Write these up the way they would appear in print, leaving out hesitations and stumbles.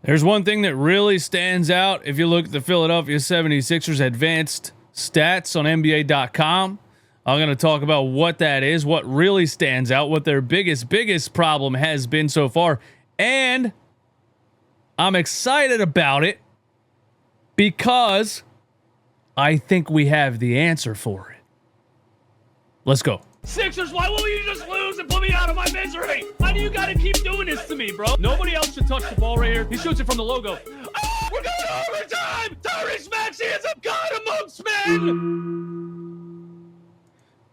There's one thing that really stands out if you look at the Philadelphia 76ers advanced stats on NBA.com. I'm going to talk about what that is, what really stands out, what their biggest problem has been so far. And I'm excited about it because I think we have the answer for it. Let's go. Sixers, why won't you just lose and put me out of my misery? Why do you gotta keep doing this to me, bro? Nobody else should touch the ball right here. He shoots it from the logo. Oh, we're going overtime! Tyrese Maxey is a god amongst men!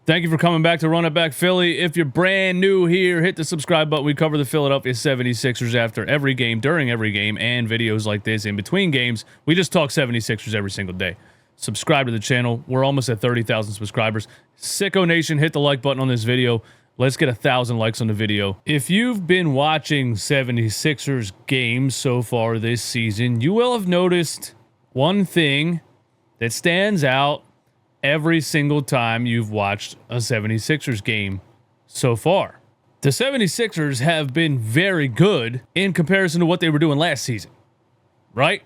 Thank you for coming back to Run It Back Philly. If you're brand new here, hit the subscribe button. We cover the Philadelphia 76ers after every game, during every game, and videos like this in between games. We just talk 76ers every single day. Subscribe to the channel. We're almost at 30,000 subscribers. Sicko Nation, hit the like button on this video. Let's get 1,000 likes on the video. If you've been watching 76ers games so far this season, you will have noticed one thing that stands out every single time you've watched a 76ers game so far. The 76ers have been very good in comparison to what they were doing last season, right?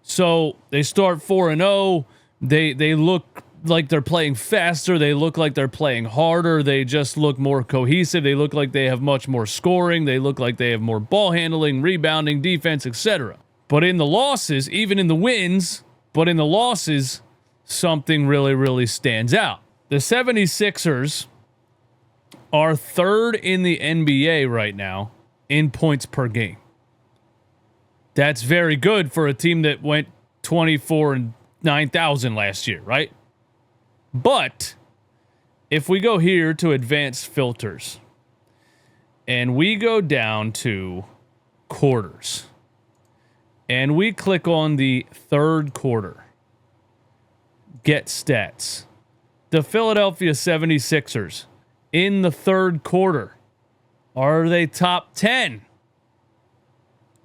So they start 4-0. They look like they're playing faster. They look like they're playing harder. They just look more cohesive. They look like they have much more scoring. They look like they have more ball handling, rebounding, defense, etc. But in the losses, even in the wins, but in the losses, something really stands out. The 76ers are third in the NBA right now in points per game. That's very good for a team that went 24 and 9,000 last year, right? But if we go here to advanced filters and we go down to quarters and we click on the third quarter, get stats. The Philadelphia 76ers in the third quarter, are they top 10?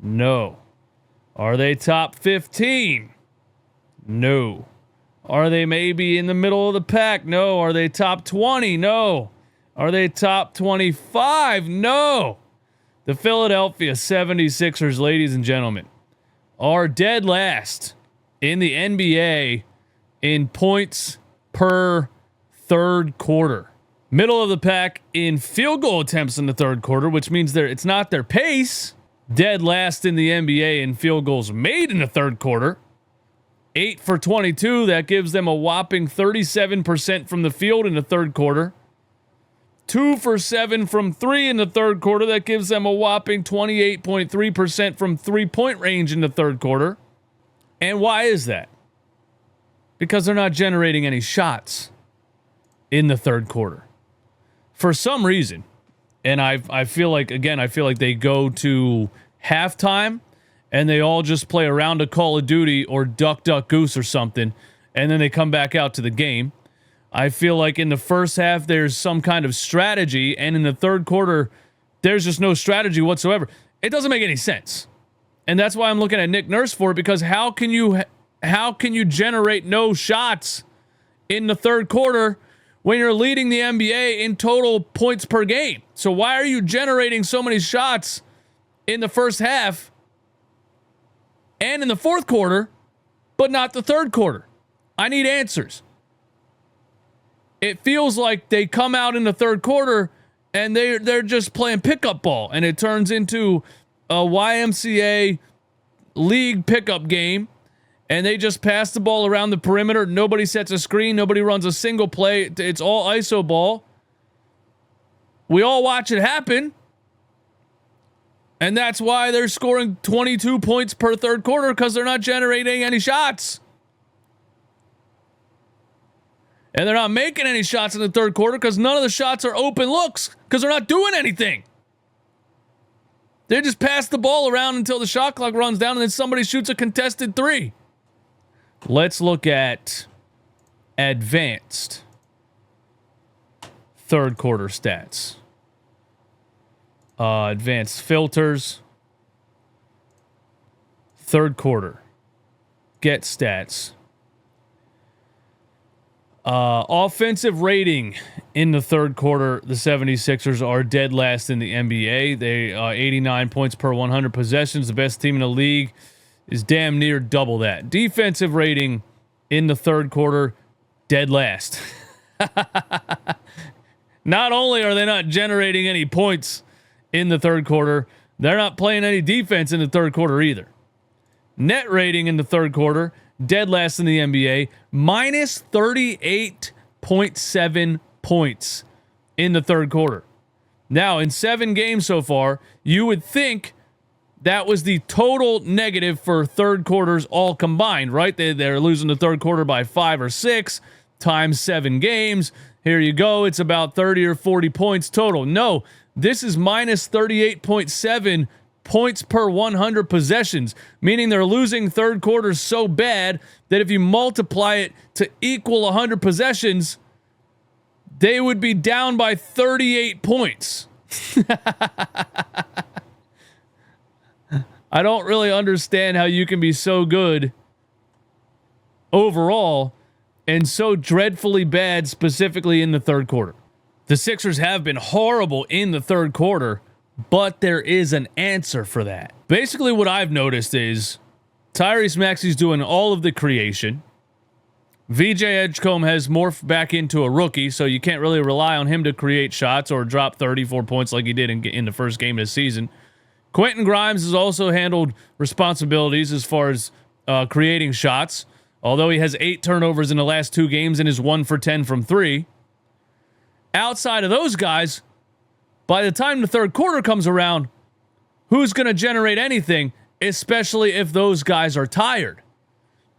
No. Are they top 15? No. Are they maybe in the middle of the pack? No. Are they top 20? No. Are they top 25? No. The Philadelphia 76ers, ladies and gentlemen, are dead last in the NBA in points per third quarter. Middle of the pack in field goal attempts in the third quarter, which means it's not their pace. Dead last in the NBA in field goals made in the third quarter. 8 for 22. That gives them a whopping 37% from the field in the third quarter. 2 for 7 from 3 in the third quarter. That gives them a whopping 28.3% from three-point range in the third quarter. And why is that? Because they're not generating any shots in the third quarter. For some reason, and I feel like, again, they go to halftime and they all just play a round of Call of Duty or Duck, Duck, Goose or something, and then they come back out to the game. I feel like in the first half there's some kind of strategy, and in the third quarter there's just no strategy whatsoever. It doesn't make any sense. And that's why I'm looking at Nick Nurse for it, because how can you generate no shots in the third quarter when you're leading the NBA in total points per game? So why are you generating so many shots in the first half and in the fourth quarter, but not the third quarter? I need answers. It feels like they come out in the third quarter and they're just playing pickup ball, and it turns into a YMCA league pickup game, and they just pass the ball around the perimeter. Nobody sets a screen. Nobody runs a single play. It's all ISO ball. We all watch it happen. And that's why they're scoring 22 points per third quarter, because they're not generating any shots. And they're not making any shots in the third quarter because none of the shots are open looks, because they're not doing anything. They just pass the ball around until the shot clock runs down and then somebody shoots a contested three. Let's look at advanced third quarter stats. Advanced filters. Third quarter. Get stats. Offensive rating in the third quarter, the 76ers are dead last in the NBA. They are 89 points per 100 possessions. The best team in the league is damn near double that. Defensive rating in the third quarter, dead last. Not only are they not generating any points in the third quarter, they're not playing any defense in the third quarter either. Net rating in the third quarter, dead last in the NBA, minus 38.7 points in the third quarter. Now, in 7 games so far, you would think that was the total negative for third quarters all combined, right? They're losing the third quarter by 5 or 6 times 7 games. Here you go. It's about 30 or 40 points total. No, this is minus 38.7 points per 100 possessions, meaning they're losing third quarters so bad that if you multiply it to equal 100 possessions, they would be down by 38 points. I don't really understand how you can be so good overall and so dreadfully bad specifically in the third quarter. The Sixers have been horrible in the third quarter, but there is an answer for that. Basically, what I've noticed is Tyrese Maxey's doing all of the creation. VJ Edgecombe has morphed back into a rookie, so you can't really rely on him to create shots or drop 34 points like he did in the first game of the season. Quentin Grimes has also handled responsibilities as far as creating shots, although he has 8 turnovers in the last 2 games and is 1 for 10 from 3. Outside of those guys, by the time the third quarter comes around, who's going to generate anything, especially if those guys are tired?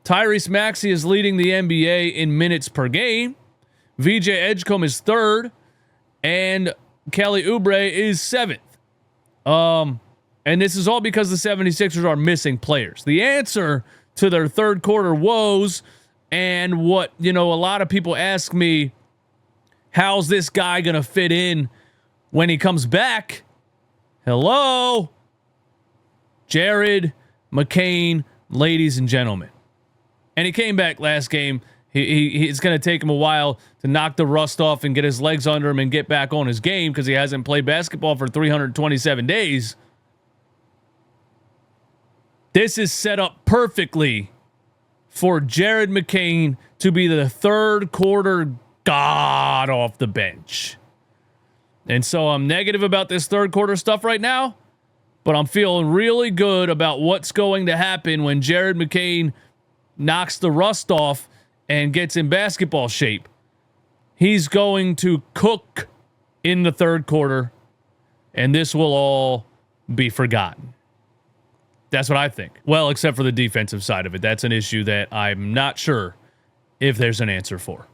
Tyrese Maxey is leading the NBA in minutes per game. VJ Edgecombe is 3rd, and Kelly Oubre is 7th. And this is all because the 76ers are missing players. The answer to their third quarter woes and what, a lot of people ask me, how's this guy going to fit in when he comes back? Hello? Jared McCain, ladies and gentlemen. And he came back last game. It's going to take him a while to knock the rust off and get his legs under him and get back on his game because he hasn't played basketball for 327 days. This is set up perfectly for Jared McCain to be the third quarter god off the bench. And so I'm negative about this third quarter stuff right now, but I'm feeling really good about what's going to happen when Jared McCain knocks the rust off and gets in basketball shape. He's going to cook in the third quarter, and this will all be forgotten. That's what I think. Well, except for the defensive side of it. That's an issue that I'm not sure if there's an answer for.